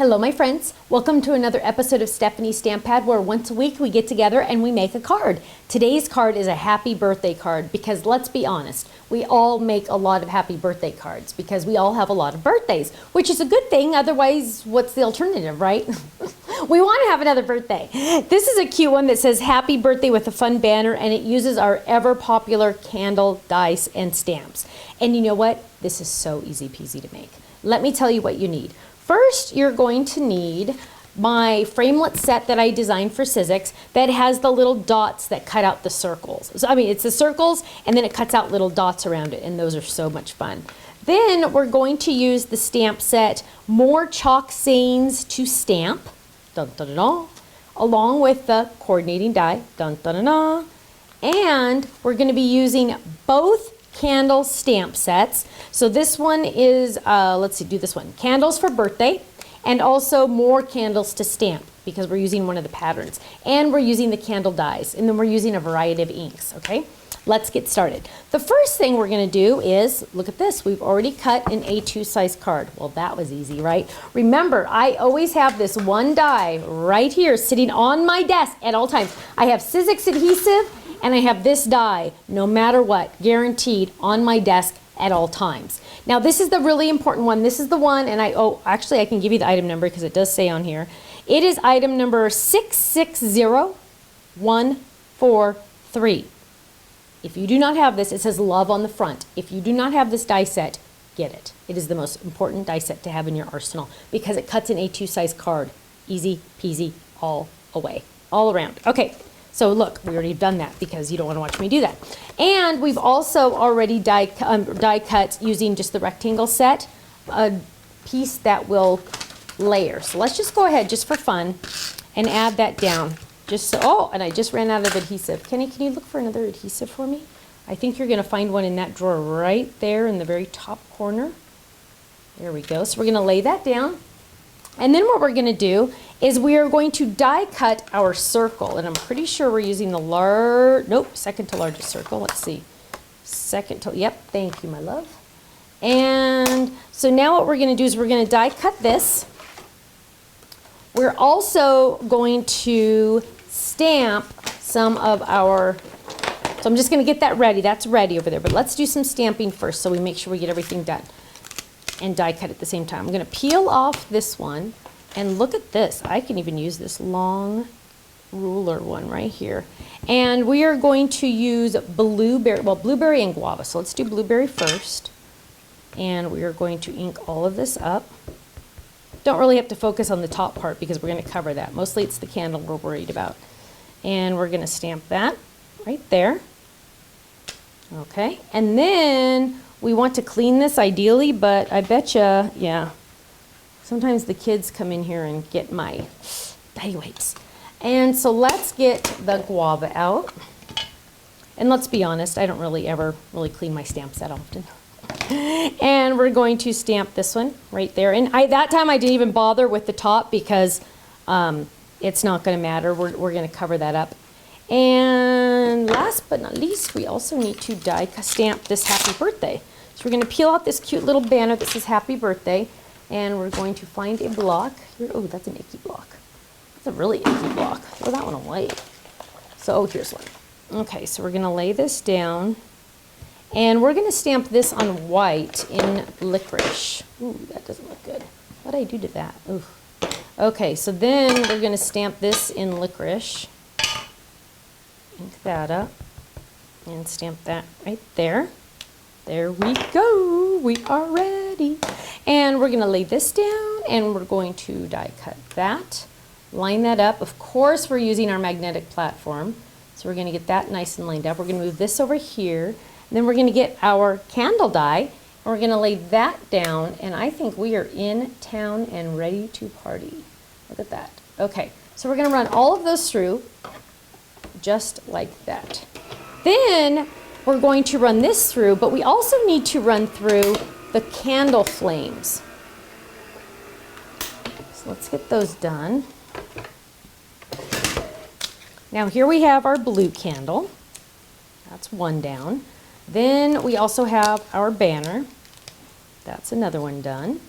Hello, my friends. Welcome to another episode of Stephanie's Stamp Pad, where once a week we get together and we make a card. Today's card is a happy birthday card because let's be honest, we all make a lot of happy birthday cards because we all have a lot of birthdays, which is a good thing. Otherwise, what's the alternative, right? We want to have another birthday. This is a cute one that says happy birthday with a fun banner, and it uses our ever popular candle, dice, and stamps. And you know what? This is so easy peasy to make. Let me tell you what you need. First, you're going to need my framelit set that I designed for Sizzix that has the little dots that cut out the circles. So, it's the circles and then it cuts out little dots around it, and those are so much fun. Then we're going to use the stamp set More Chalk Sayings to Stamp, dun, dun, dun, dun, along with the coordinating die, dun, dun, dun, dun, and we're going to be using both candle stamp sets. So this one is, let's see, do this one. Candles for birthday, and also more candles to stamp because we're using one of the patterns. And we're using the candle dies, and then we're using a variety of inks, okay? Let's get started. The first thing we're gonna do is, look at this, we've already cut an A2 size card. Well, that was easy, right? Remember, I always have this one die right here sitting on my desk at all times. I have Sizzix adhesive, and I have this die, no matter what, guaranteed on my desk at all times. Now this is the really important one. This is the one, and actually I can give you the item number because it does say on here. It is item number 660143. If you do not have this, it says love on the front. If you do not have this die set, get it. It is the most important die set to have in your arsenal because it cuts an A2 size card. Easy peasy all away, all around. Okay. So look, we already done that because you don't want to watch me do that. And we've also already die cut using just the rectangle set, a piece that will layer. So let's just go ahead just for fun and add that down. Just so, oh, and I just ran out of adhesive. Kenny, can you look for another adhesive for me? I think you're going to find one in that drawer right there in the very top corner. There we go. So we're going to lay that down. And then what we're going to do is we are going to die cut our circle. And I'm pretty sure we're using the second to largest circle. Let's see. Yep, thank you, my love. And so now what we're going to do is we're going to die cut this. We're also going to stamp some of our, so I'm just going to get that ready. That's ready over there. But let's do some stamping first so we make sure we get everything done and die cut at the same time. I'm going to peel off this one, and look at this. I can even use this long ruler one right here. And we are going to use blueberry and guava. So let's do blueberry first. And we are going to ink all of this up. Don't really have to focus on the top part because we're going to cover that. Mostly it's the candle we're worried about. And we're going to stamp that right there. Okay, and then we want to clean this ideally, but I betcha, yeah, sometimes the kids come in here and get my die wipes. And so let's get the guava out. And let's be honest, I don't really ever clean my stamps that often. And we're going to stamp this one right there. And that time I didn't even bother with the top because it's not going to matter. We're going to cover that up. And last but not least, we also need to die stamp this happy birthday. So we're going to peel out this cute little banner that says happy birthday, and we're going to find a block. Oh, that's an icky block. That's a really icky block. Throw that one away. So, here's one. Okay, so we're going to lay this down, and we're going to stamp this on white in licorice. Ooh, that doesn't look good. What did I do to that? Ooh. Okay, so then we're going to stamp this in licorice. Ink that up and stamp that right there. There we go. We are ready. And we're going to lay this down, and we're going to die cut that. Line that up. Of course, we're using our magnetic platform. So we're going to get that nice and lined up. We're going to move this over here. And then we're going to get our candle die, and we're going to lay that down. And I think we are in town and ready to party. Look at that. Okay, so we're going to run all of those through. Just like that. Then we're going to run this through, but we also need to run through the candle flames. So let's get those done. Now here we have our blue candle. That's one down. Then we also have our banner. That's another one done.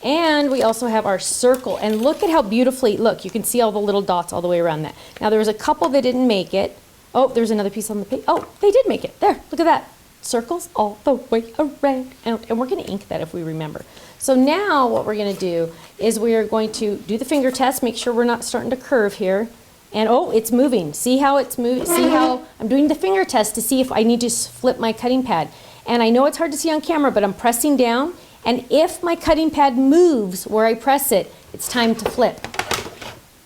And we also have our circle. And look at how beautifully, look, you can see all the little dots all the way around that. Now there was a couple that didn't make it. Oh, there's another piece on the page. Oh, they did make it. There, look at that. Circles all the way around. And we're going to ink that if we remember. So now what we're going to do is we are going to do the finger test, make sure we're not starting to curve here. And oh, it's moving. See how it's moving? See how I'm doing the finger test to see if I need to flip my cutting pad. And I know it's hard to see on camera, but I'm pressing down. And if my cutting pad moves where I press it, it's time to flip.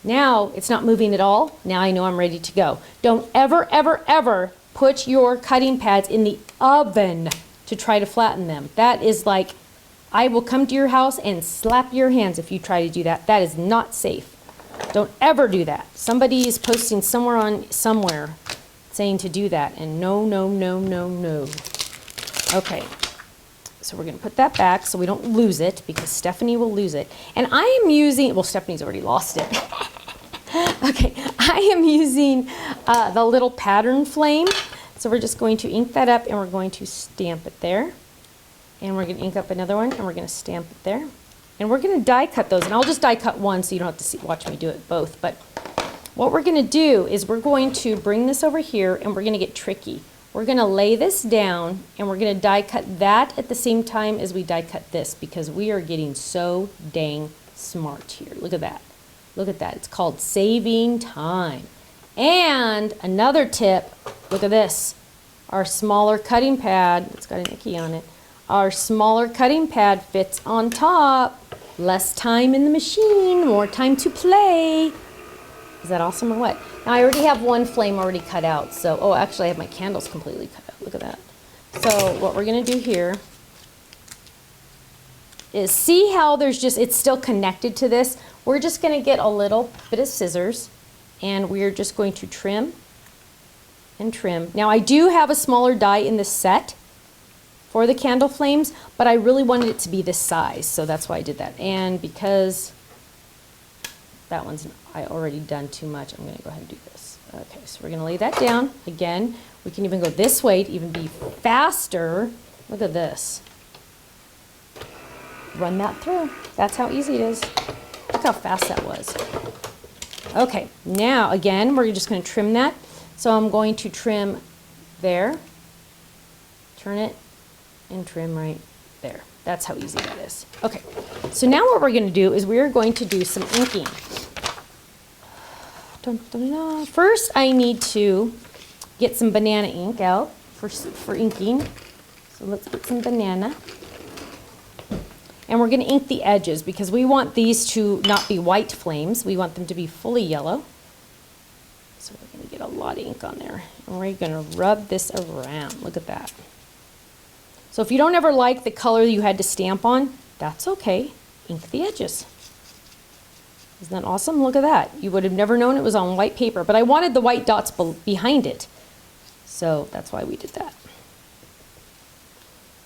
Now it's not moving at all. Now I know I'm ready to go. Don't ever, ever, ever put your cutting pads in the oven to try to flatten them. That is like, I will come to your house and slap your hands if you try to do that. That is not safe. Don't ever do that. Somebody is posting somewhere saying to do that, and no, no, no, no, no. Okay. So we're going to put that back so we don't lose it, because Stephanie will lose it. And I am using, well, Stephanie's already lost it. Okay, I am using the little pattern flame. So we're just going to ink that up and we're going to stamp it there. And we're going to ink up another one and we're going to stamp it there. And we're going to die cut those. And I'll just die cut one so you don't have to watch me do it both. But what we're going to do is we're going to bring this over here and we're going to get tricky. We're going to lay this down and we're going to die cut that at the same time as we die cut this, because we are getting so dang smart here. Look at that. Look at that. It's called saving time. And another tip, look at this. Our smaller cutting pad, it's got an icky on it. Our smaller cutting pad fits on top. Less time in the machine, more time to play. Is that awesome or what? Now I already have one flame already cut out. So, oh, actually I have my candles completely cut out. Look at that. So what we're going to do here is see how there's just, it's still connected to this. We're just going to get a little bit of scissors and we're just going to trim and trim. Now I do have a smaller die in this set for the candle flames, but I really wanted it to be this size, so that's why I did that. And because that one's I already done too much, I'm going to go ahead and do this. Okay, so we're going to lay that down. Again, we can even go this way to even be faster. Look at this. Run that through. That's how easy it is. Look how fast that was. Okay, now again, we're just going to trim that. So I'm going to trim there, turn it, and trim right there. That's how easy that is. Okay, so now what we're going to do is we're going to do some inking. Dun, dun, dun. First, I need to get some banana ink out for inking. So let's get some banana. And we're going to ink the edges because we want these to not be white flames. We want them to be fully yellow. So we're going to get a lot of ink on there. And we're going to rub this around. Look at that. So if you don't ever like the color you had to stamp on, that's okay. Ink the edges. Isn't that awesome? Look at that. You would have never known it was on white paper, but I wanted the white dots behind it. So that's why we did that.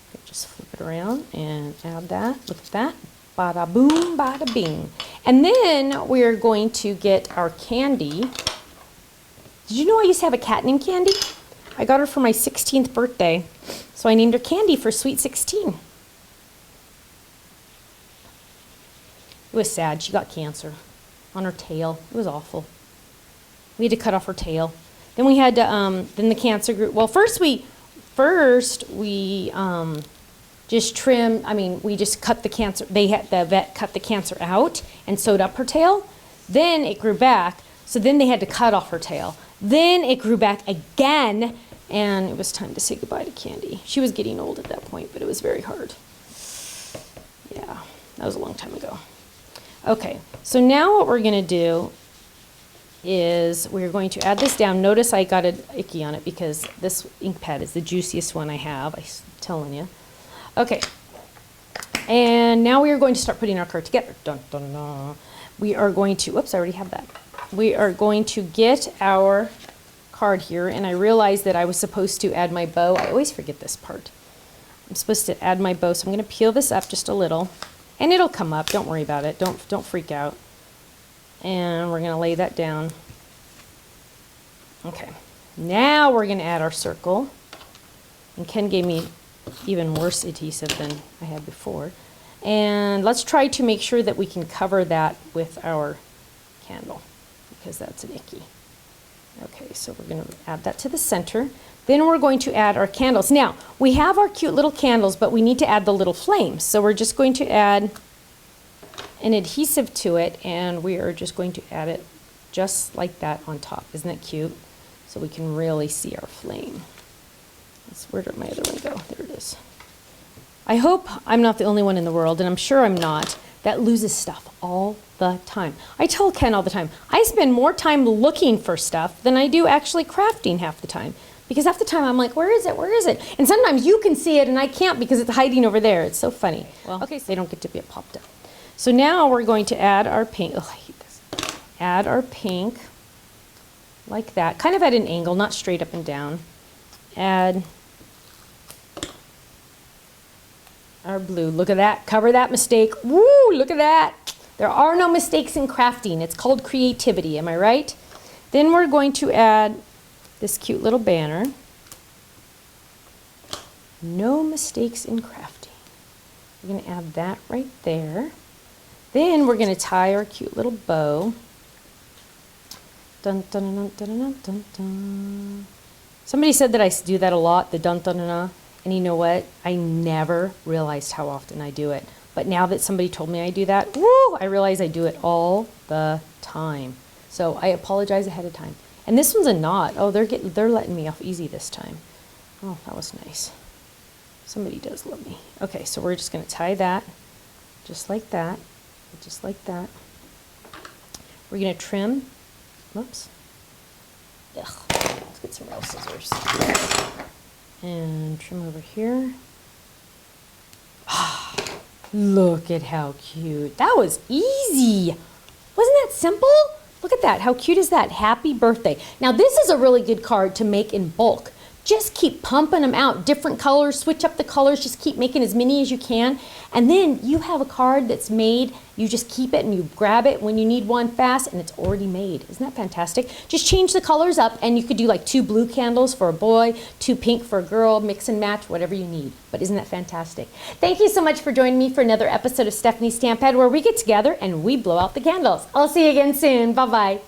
Okay, just flip it around and add that. Look at that. Bada boom, bada bing. And then we're going to get our candy. Did you know I used to have a cat named Candy? I got her for my 16th birthday. So I named her Candy for Sweet 16. It was sad. She got cancer on her tail. It was awful. We had to cut off her tail. Then we had to, then the cancer grew. Well, first we just trimmed, we just cut the cancer, the vet cut the cancer out and sewed up her tail. Then it grew back. So then they had to cut off her tail. Then it grew back again, and it was time to say goodbye to Candy. She was getting old at that point, but it was very hard. Yeah, that was a long time ago. Okay, so now what we're going to do is we're going to add this down. Notice I got an icky on it because this ink pad is the juiciest one I have, I'm telling you. Okay, and now we are going to start putting our card together. Dun, dun, dun. We are going to, whoops, I already have that. We are going to get our card here, and I realized that I was supposed to add my bow. I always forget this part. I'm supposed to add my bow, so I'm going to peel this up just a little. And it'll come up. Don't worry about it. Don't freak out. And we're going to lay that down. Okay. Now we're going to add our circle. And Ken gave me even worse adhesive than I had before. And let's try to make sure that we can cover that with our candle, because that's an icky. Okay, so we're going to add that to the center. Then we're going to add our candles. Now, we have our cute little candles, but we need to add the little flames. So we're just going to add an adhesive to it, and we are just going to add it just like that on top. Isn't that cute? So we can really see our flame. Where did my other one go? There it is. I hope I'm not the only one in the world, and I'm sure I'm not, that loses stuff all the time. I tell Ken all the time, I spend more time looking for stuff than I do actually crafting half the time. Because half the time I'm like, where is it? Where is it? And sometimes you can see it and I can't because it's hiding over there. It's so funny. Well, okay, so they don't get to be popped up. So now we're going to add our pink. Oh, I hate this. Add our pink like that, kind of at an angle, not straight up and down. Add our blue. Look at that. Cover that mistake. Woo, look at that. There are no mistakes in crafting. It's called creativity. Am I right? Then we're going to add this cute little banner. No mistakes in crafting. We're going to add that right there. Then we're going to tie our cute little bow. Dun, dun, dun, dun, dun, dun, dun. Somebody said that I do that a lot, the dun, dun, dun, dun. And you know what? I never realized how often I do it. But now that somebody told me I do that, woo, I realize I do it all the time. So I apologize ahead of time. And this one's a knot. Oh, they're letting me off easy this time. Oh, that was nice. Somebody does love me. Okay, so we're just going to tie that just like that, just like that. We're going to trim. Whoops. Ugh. Let's get some real scissors. And trim over here. Look at how cute. That was easy. Wasn't that simple? Look at that. How cute is that? Happy birthday. Now this is a really good card to make in bulk. Just keep pumping them out. Different colors, switch up the colors, just keep making as many as you can. And then you have a card that's made, you just keep it and you grab it when you need one fast and it's already made. Isn't that fantastic? Just change the colors up and you could do like 2 blue candles for a boy, 2 pink for a girl, mix and match, whatever you need. But isn't that fantastic? Thank you so much for joining me for another episode of Stephanie's Stamp Pad, where we get together and we blow out the candles. I'll see you again soon. Bye-bye.